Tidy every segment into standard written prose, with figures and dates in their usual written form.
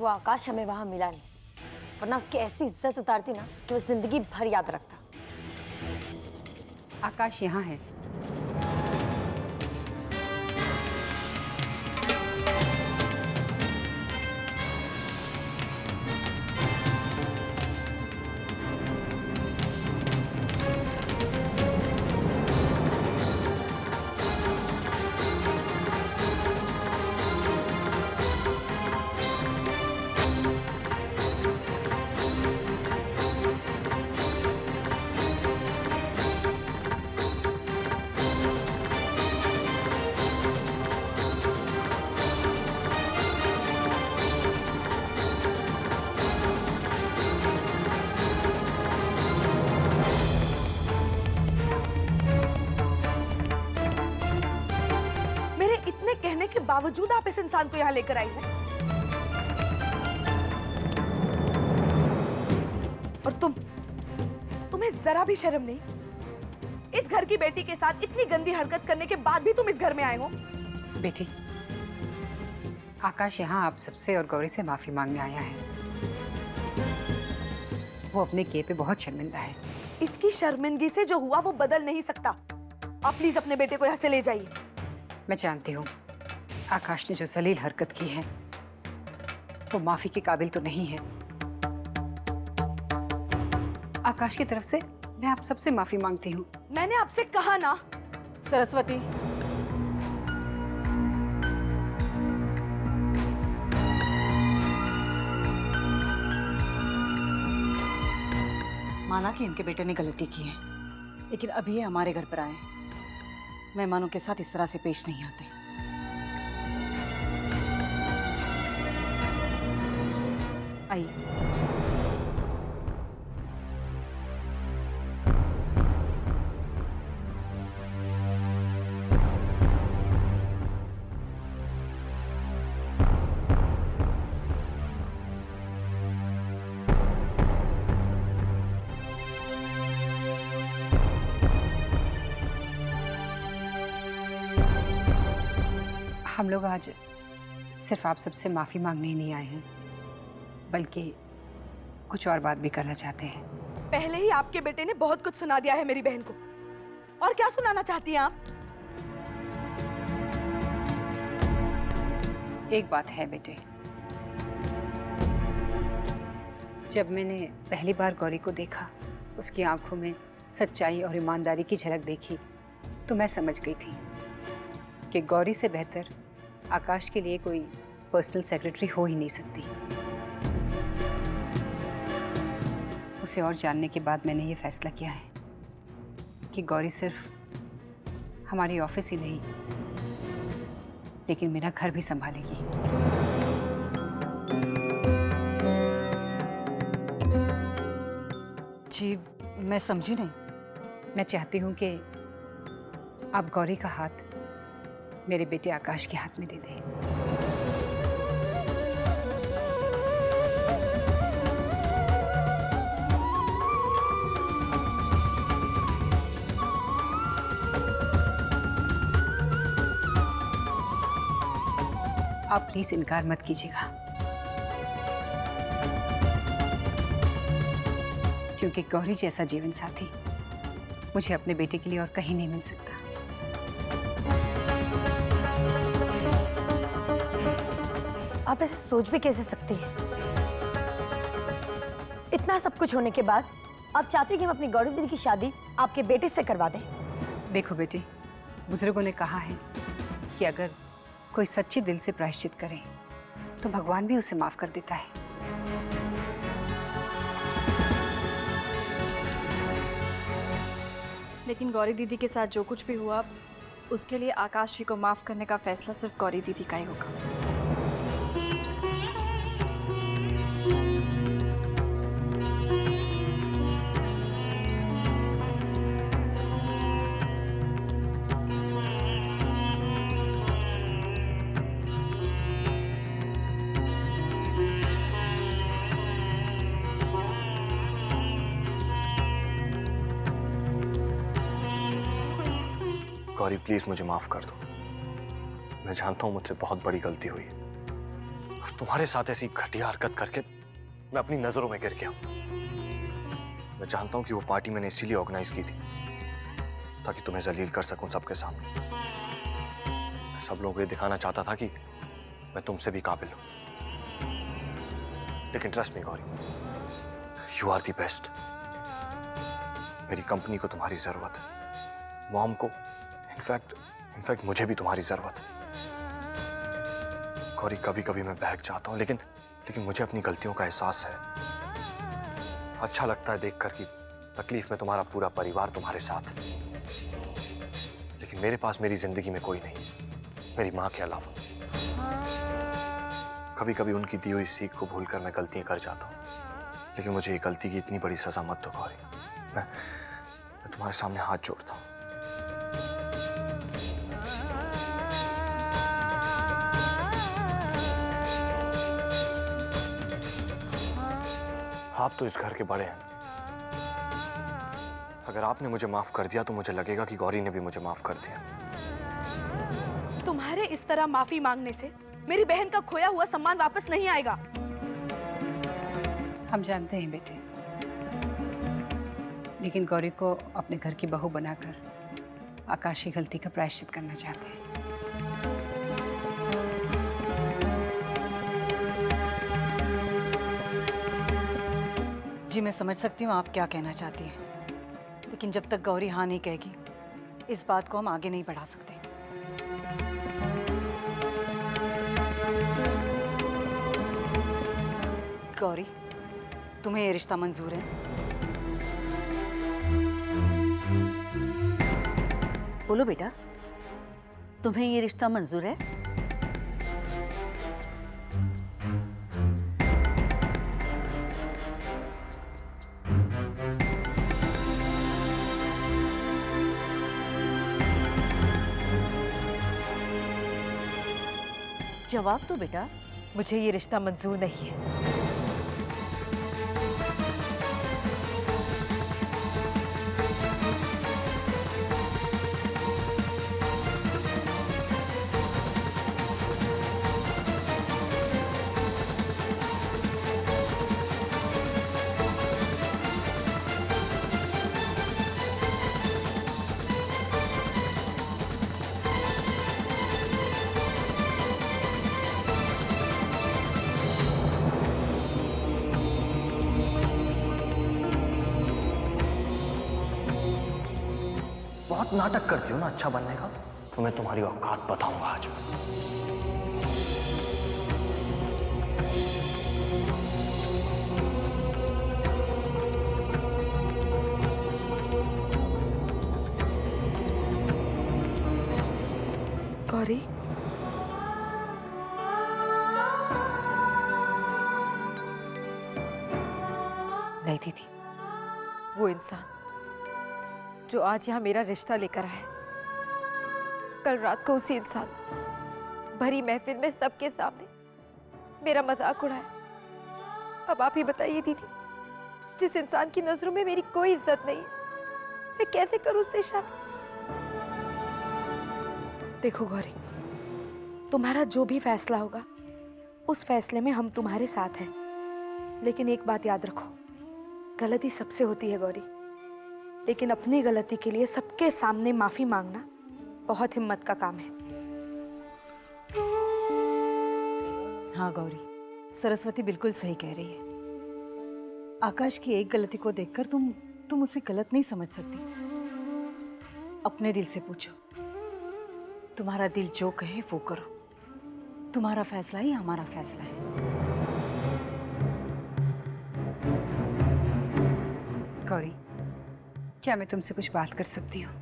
वो आकाश हमें वहां मिला नहीं, वरना उसकी ऐसी इज्जत उतारती ना कि वो जिंदगी भर याद रखता। आकाश यहाँ है। कहने के बावजूद आप इस इंसान को यहाँ लेकर आई हैं। और तुम्हें जरा भी शर्म नहीं? इस घर की बेटी के साथ इतनी गंदी हरकत करने के बाद भी तुम इस घर में आए हो? बेटी, आकाश यहाँ आप सबसे और गौरी से माफी मांगने आया है। वो अपने किए पे बहुत शर्मिंदा है। इसकी शर्मिंदगी से जो हुआ वो बदल नहीं सकता। आप प्लीज अपने बेटे को यहाँ से ले जाइए। मैं जानती हूँ आकाश ने जो जलील हरकत की है वो माफी के काबिल तो नहीं है। आकाश की तरफ से मैं आप सबसे माफी मांगती हूँ। मैंने आपसे कहा ना। सरस्वती, माना कि इनके बेटे ने गलती की है, लेकिन अभी ये हमारे घर पर आए। मेहमानों के साथ इस तरह से पेश नहीं आते। आई। हम लोग आज सिर्फ आप सबसे माफी मांगने ही नहीं आए हैं, बल्कि कुछ और बात भी करना चाहते हैं। पहले ही आपके बेटे ने बहुत कुछ सुना दिया है मेरी बहन को, और क्या सुनाना चाहती हैं आप? एक बात है बेटे, जब मैंने पहली बार गौरी को देखा, उसकी आंखों में सच्चाई और ईमानदारी की झलक देखी, तो मैं समझ गई थी कि गौरी से बेहतर आकाश के लिए कोई पर्सनल सेक्रेटरी हो ही नहीं सकती। उसे और जानने के बाद मैंने ये फैसला किया है कि गौरी सिर्फ हमारी ऑफिस ही नहीं, लेकिन मेरा घर भी संभालेगी। जी, मैं समझी नहीं। मैं चाहती हूँ कि आप गौरी का हाथ मेरे बेटे आकाश के हाथ में दे दें। आप प्लीज इनकार मत कीजिएगा, क्योंकि गौरी जैसा जीवन साथी मुझे अपने बेटे के लिए और कहीं नहीं मिल सकता। आप ऐसे सोच भी कैसे सकती हैं? इतना सब कुछ होने के बाद आप चाहते हैं कि हम अपनी गौरी दीदी की शादी आपके बेटे से करवा दें? देखो बेटे, बुजुर्गों ने कहा है कि अगर कोई सच्चे दिल से प्रायश्चित करे तो भगवान भी उसे माफ कर देता है। लेकिन गौरी दीदी के साथ जो कुछ भी हुआ, उसके लिए आकाश जी को माफ करने का फैसला सिर्फ गौरी दीदी का ही होगा। गौरी प्लीज मुझे माफ कर दो। मैं जानता हूं मुझसे बहुत बड़ी गलती हुई, और तुम्हारे साथ ऐसी घटिया हरकत करके मैं अपनी नजरों में गिर गया। मैं जानता हूं कि वो पार्टी मैंने इसीलिए ऑर्गेनाइज की थी ताकि तुम्हें जलील कर सकूं सबके सामने। मैं सब लोगों को ये दिखाना चाहता था कि मैं तुमसे भी काबिल हूं। लेकिन trust me Gauri, you are the best. मेरी कंपनी को तुम्हारी जरूरत है, मॉम को, इनफैक्ट मुझे भी तुम्हारी जरूरत है। गौरी, कभी कभी मैं बहक जाता हूं, लेकिन मुझे अपनी गलतियों का एहसास है। अच्छा लगता है देखकर कि तकलीफ में तुम्हारा पूरा परिवार तुम्हारे साथ है। लेकिन मेरे पास मेरी जिंदगी में कोई नहीं, मेरी माँ के अलावा। कभी कभी उनकी दी हुई सीख को भूलकर मैं गलतियां कर जाता हूँ, लेकिन मुझे ये गलती की इतनी बड़ी सजा मत दो गौरी। मैं तुम्हारे सामने हाथ जोड़ता हूँ। आप तो इस घर के बड़े हैं। अगर आपने मुझे माफ कर दिया तो मुझे लगेगा कि गौरी ने भी मुझे माफ कर दिया। तुम्हारे इस तरह माफी मांगने से मेरी बहन का खोया हुआ सम्मान वापस नहीं आएगा। हम जानते हैं बेटे, लेकिन गौरी को अपने घर की बहू बनाकर आकाश की गलती का प्रायश्चित करना चाहते हैं। जी मैं समझ सकती हूँ आप क्या कहना चाहती हैं, लेकिन जब तक गौरी हाँ नहीं कहेगी इस बात को हम आगे नहीं बढ़ा सकते। गौरी, तुम्हें ये रिश्ता मंजूर है? बोलो बेटा, तुम्हें ये रिश्ता मंजूर है? जवाब दो बेटा। मुझे ये रिश्ता मंजूर नहीं है। बहुत नाटक करती हो ना अच्छा बनने का, तो मैं तुम्हारी औकात बताऊंगा आज मैं। गौरी, नहीं दीदी, वो इंसान जो आज यहाँ मेरा रिश्ता लेकर आया, कल रात को उसी इंसान भरी महफिल में सबके सामने मेरा मजाक उड़ाया। अब आप ही बताइए दीदी, जिस इंसान की नजरों में मेरी कोई इज्जत नहीं है, मैं कैसे करूं उससे शादी? देखो गौरी, तुम्हारा जो भी फैसला होगा उस फैसले में हम तुम्हारे साथ हैं। लेकिन एक बात याद रखो, गलती सबसे होती है गौरी, लेकिन अपनी गलती के लिए सबके सामने माफी मांगना बहुत हिम्मत का काम है। हाँ गौरी, सरस्वती बिल्कुल सही कह रही है। आकाश की एक गलती को देखकर तुम उसे गलत नहीं समझ सकती। अपने दिल से पूछो, तुम्हारा दिल जो कहे वो करो। तुम्हारा फैसला ही हमारा फैसला है। गौरी, क्या मैं तुमसे कुछ बात कर सकती हूँ?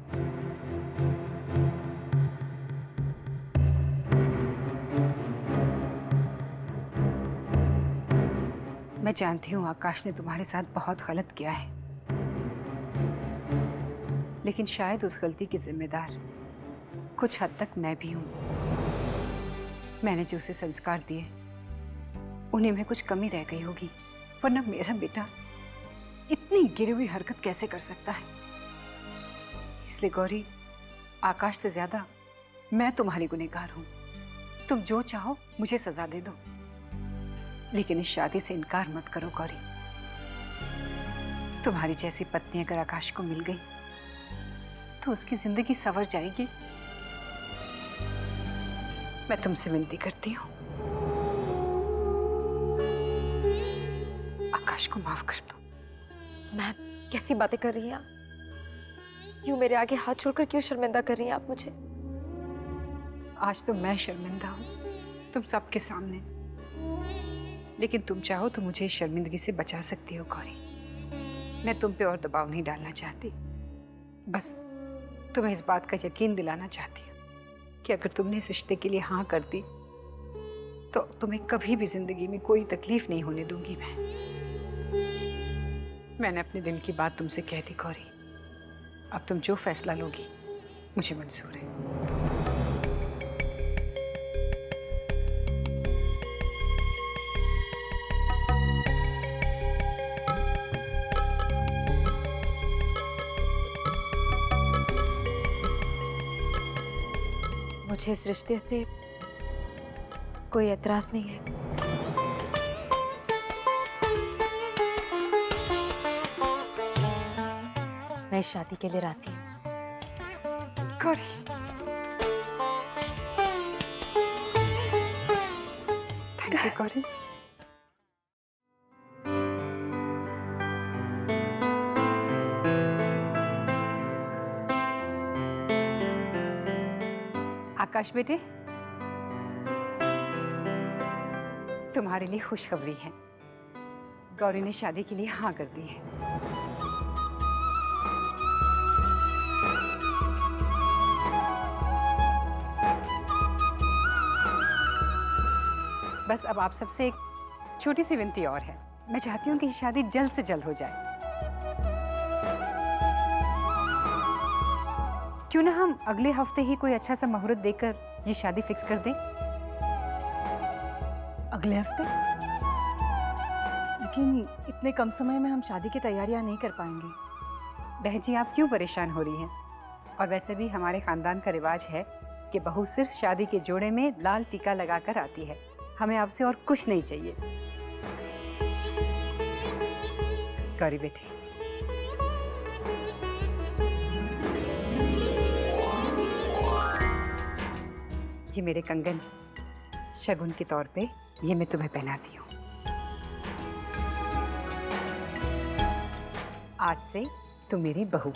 मैं जानती हूँ आकाश ने तुम्हारे साथ बहुत गलत किया है, लेकिन शायद उस गलती की जिम्मेदार कुछ हद तक मैं भी हूँ। मैंने जो उसे संस्कार दिए उन्हीं में कुछ कमी रह गई होगी, वरना मेरा बेटा इतनी गिरी हुई हरकत कैसे कर सकता है? इसलिए गौरी, आकाश से ज्यादा मैं तुम्हारी गुनहगार हूं। तुम जो चाहो मुझे सजा दे दो, लेकिन इस शादी से इनकार मत करो गौरी। तुम्हारी जैसी पत्नी अगर आकाश को मिल गई तो उसकी जिंदगी संवर जाएगी। मैं तुमसे विनती करती हूँ, आकाश को माफ कर दो। मैम, कैसी बातें कर रही हैं आप? यूं मेरे आगे हाथ छोड़कर क्यों शर्मिंदा कर रही हैं आप मुझे? आज तो मैं शर्मिंदा हूँ तुम सबके सामने, लेकिन तुम चाहो तो मुझे इस शर्मिंदगी से बचा सकती हो गौरी। मैं तुम पे और दबाव नहीं डालना चाहती, बस तुम्हें इस बात का यकीन दिलाना चाहती हूँ कि अगर तुमने इस रिश्ते के लिए हाँ कर दी तो तुम्हें कभी भी जिंदगी में कोई तकलीफ नहीं होने दूंगी मैंने अपने दिल की बात तुमसे कह दी गौरी। अब तुम जो फैसला लोगी मुझे मंजूर है। मुझे इस रिश्ते से कोई एतराज नहीं है। मैं इस शादी के लिए राजी हूँ। Gauri, thank you Gauri. आकाश बेटे, तुम्हारे लिए खुशखबरी है। गौरी ने शादी के लिए हाँ कर दी है। बस अब आप सबसे एक छोटी सी विनती और है। मैं चाहती हूँ कि ये शादी जल्द से जल्द हो जाए। क्यों ना हम अगले हफ्ते ही कोई अच्छा सा मुहूर्त देकर ये शादी फिक्स कर दें? अगले हफ्ते? लेकिन इतने कम समय में हम शादी की तैयारियां नहीं कर पाएंगे। बहन जी, आप क्यों परेशान हो रही हैं? और वैसे भी हमारे खानदान का रिवाज है कि बहू सिर्फ शादी के जोड़े में लाल टीका लगाकर आती है। हमें आपसे और कुछ नहीं चाहिए। गौरी बेटी, ये मेरे कंगन शगुन के तौर पे ये मैं तुम्हें पहनाती हूँ। आज से तुम मेरी बहू।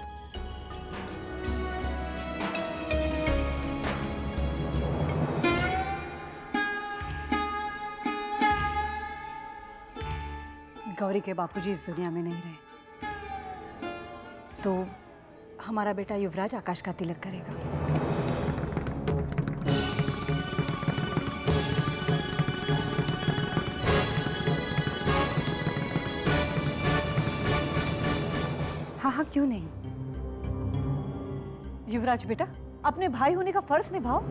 गौरी के बापूजी इस दुनिया में नहीं रहे तो हमारा बेटा युवराज आकाश का तिलक करेगा। हाँ हाँ, क्यों नहीं। युवराज बेटा, अपने भाई होने का फर्ज निभाओ।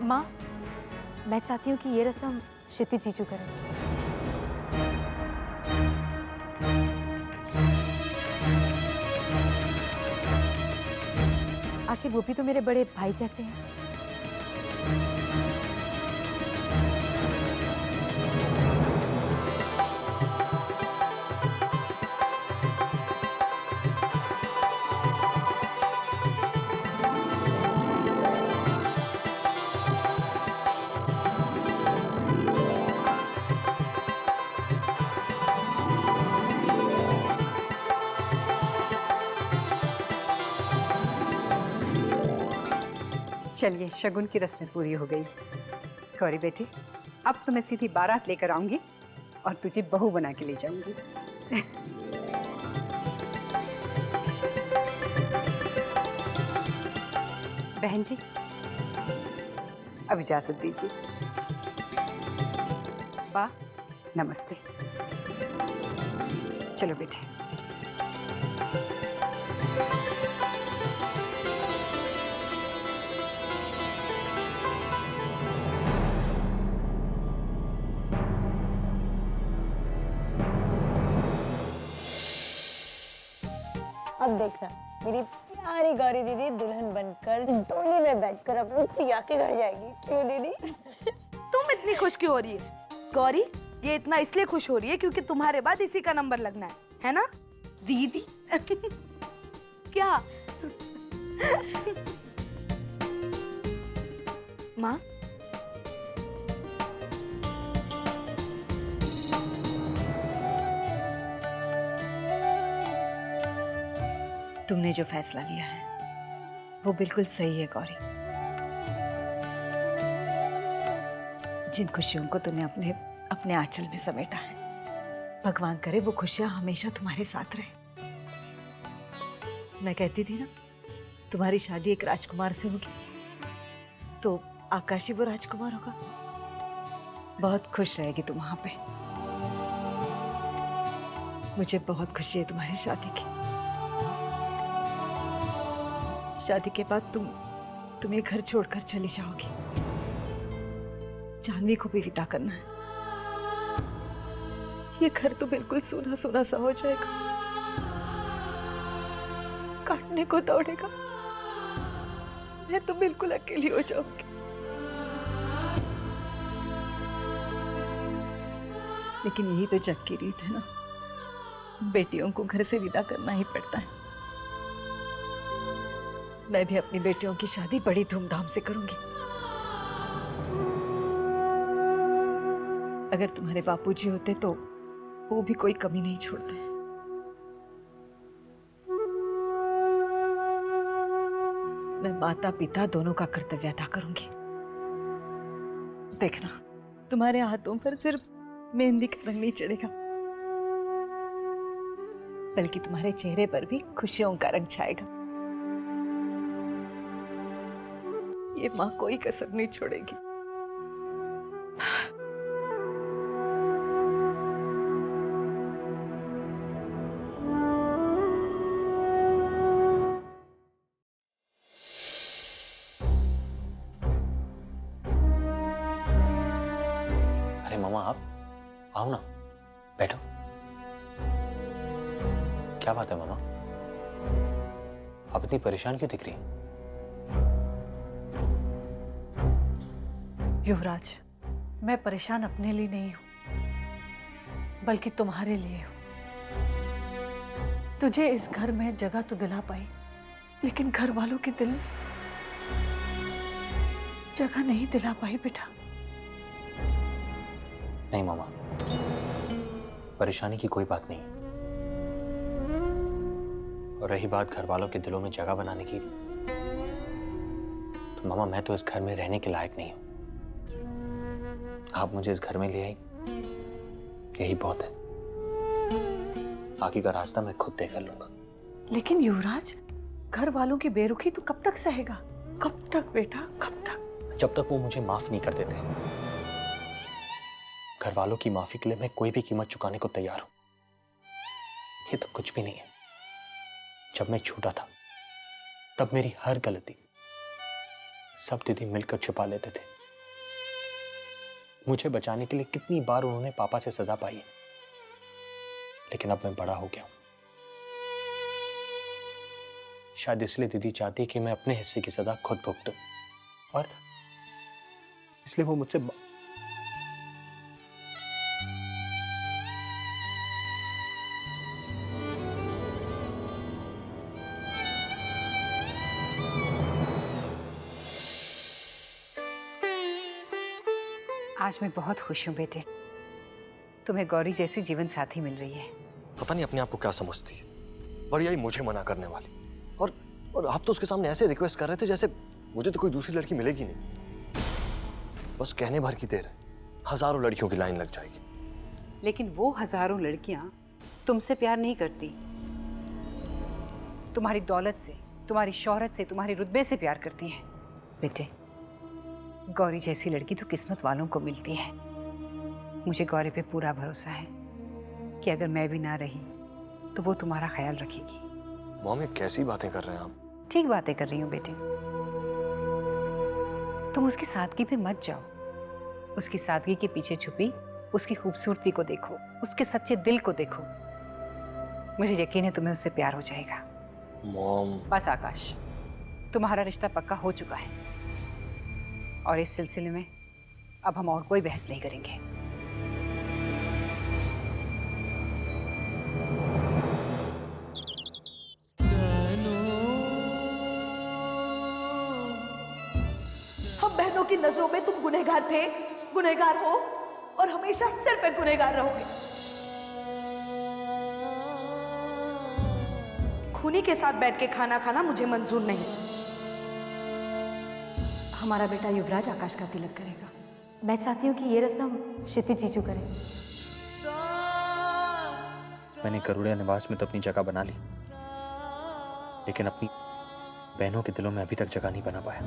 माँ, मैं चाहती हूँ कि ये रस्म क्षितिज जीजू करें। आखिर वो भी तो मेरे बड़े भाई जैसे हैं। चलिए, शगुन की रस्में पूरी हो गई। गौरी बेटी, अब तो मैं सीधी बारात लेकर आऊंगी और तुझे बहू बना के ले जाऊंगी। बहन जी, अब इजाजत दीजिए। बा, नमस्ते। चलो बेटे। देखना, मेरी प्यारी गौरी दीदी दुल्हन बनकर डोली में बैठकर अपनी प्रिया के घर जाएगी। क्यों दीदी? तुम इतनी खुश क्यों हो रही है गौरी? ये इतना इसलिए खुश हो रही है क्योंकि तुम्हारे बाद इसी का नंबर लगना है ना दीदी? क्या माँ? तुमने जो फैसला लिया है वो बिल्कुल सही है गौरी। जिन खुशियों को तुमने अपने अपने आंचल में समेटा है, भगवान करे वो खुशियां हमेशा तुम्हारे साथ रहे। मैं कहती थी ना, तुम्हारी शादी एक राजकुमार से होगी, तो आकाश ही वो राजकुमार होगा। बहुत खुश रहेगी तुम वहां पे। मुझे बहुत खुशी है तुम्हारी शादी की। शादी के बाद तुम ये घर छोड़कर चली जाओगी। जानवी को भी विदा करना है। ये घर तो बिल्कुल सूना सूना सा हो जाएगा, काटने को दौड़ेगा। मैं तो बिल्कुल अकेली हो जाऊंगी। लेकिन यही तो जग की रीत है ना, बेटियों को घर से विदा करना ही पड़ता है। मैं भी अपनी बेटियों की शादी बड़ी धूमधाम से करूंगी। अगर तुम्हारे बापूजी होते तो वो भी कोई कमी नहीं छोड़ते। मैं माता पिता दोनों का कर्तव्य अदा करूंगी। देखना, तुम्हारे हाथों पर सिर्फ मेहंदी का रंग नहीं चढ़ेगा, बल्कि तुम्हारे चेहरे पर भी खुशियों का रंग छाएगा। ये माँ कोई कसर नहीं छोड़ेगी। अरे मामा, आप आओ ना, बैठो। क्या बात है मामा, आप इतनी परेशान क्यों दिख रही हैं? युवराज, मैं परेशान अपने लिए नहीं हूं, बल्कि तुम्हारे लिए हूं। तुझे इस घर में जगह तो दिला पाई, लेकिन घर वालों के दिल में जगह नहीं दिला पाई बेटा। नहीं मामा, परेशानी की कोई बात नहीं। और रही बात घर वालों के दिलों में जगह बनाने की, तो मामा मैं तो इस घर में रहने के लायक नहीं हूं। आप मुझे इस घर में ले आई, यही बहुत है। आगे का रास्ता मैं खुद तय कर लूंगा। लेकिन युवराज, घर वालों की बेरुखी तो कब तक सहेगा? कब तक बेटा, कब तक? जब तक वो मुझे माफ नहीं कर देते। घर वालों की माफी के लिए मैं कोई भी कीमत चुकाने को तैयार हूं। ये तो कुछ भी नहीं है। जब मैं छोटा था, तब मेरी हर गलती सब दीदी मिलकर छुपा लेते थे। मुझे बचाने के लिए कितनी बार उन्होंने पापा से सजा पाई है, लेकिन अब मैं बड़ा हो गया हूं। शायद इसलिए दीदी चाहती कि मैं अपने हिस्से की सजा खुद भुगतूं, और इसलिए वो मुझसे आज मैं बहुत खुश हूँ बेटे, तुम्हें गौरी जैसी जीवन साथी मिल रही है। पता नहीं अपने आप को क्या समझती है, बड़ी आई मुझे मना करने वाली। और आप तो उसके सामने ऐसे रिक्वेस्ट कर रहे थे जैसे मुझे तो कोई दूसरी लड़की मिलेगी नहीं। बस कहने भर की देर है, हजारों लड़कियों की लाइन लग जाएगी। लेकिन वो हजारों लड़कियां तुमसे प्यार नहीं करती, तुम्हारी दौलत से, तुम्हारी शोहरत से, तुम्हारे रुतबे से प्यार करती हैं। बेटे, गौरी जैसी लड़की तो किस्मत वालों को मिलती है। मुझे गौरी पे पूरा भरोसा है कि अगर मैं भी ना रही तो वो तुम्हारा ख्याल रखेगी। मॉम, कैसी बातें कर रहे हैं आप? ठीक बातें कर रही हूँ बेटे। तुम उसकी सादगी पे मत जाओ। उसकी सादगी के पीछे छुपी उसकी खूबसूरती को देखो, उसके सच्चे दिल को देखो। मुझे यकीन है तुम्हें उससे प्यार हो जाएगा। मॉम, बस आकाश, तुम्हारा रिश्ता पक्का हो चुका है और इस सिलसिले में अब हम और कोई बहस नहीं करेंगे। हम बहनों की नजरों में तुम गुनहगार थे, गुनहगार हो और हमेशा सिर पे गुनहगार रहोगे। खूनी के साथ बैठ के खाना खाना मुझे मंजूर नहीं। हमारा बेटा युवराज आकाश का तिलक करेगा। मैं चाहती हूँ कि ये रस्म क्षितिज जीजू करें। मैंने करुड़िया निवास में तो अपनी जगह बना ली, लेकिन अपनी बहनों के दिलों में अभी तक जगह नहीं बना पाया।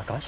आकाश,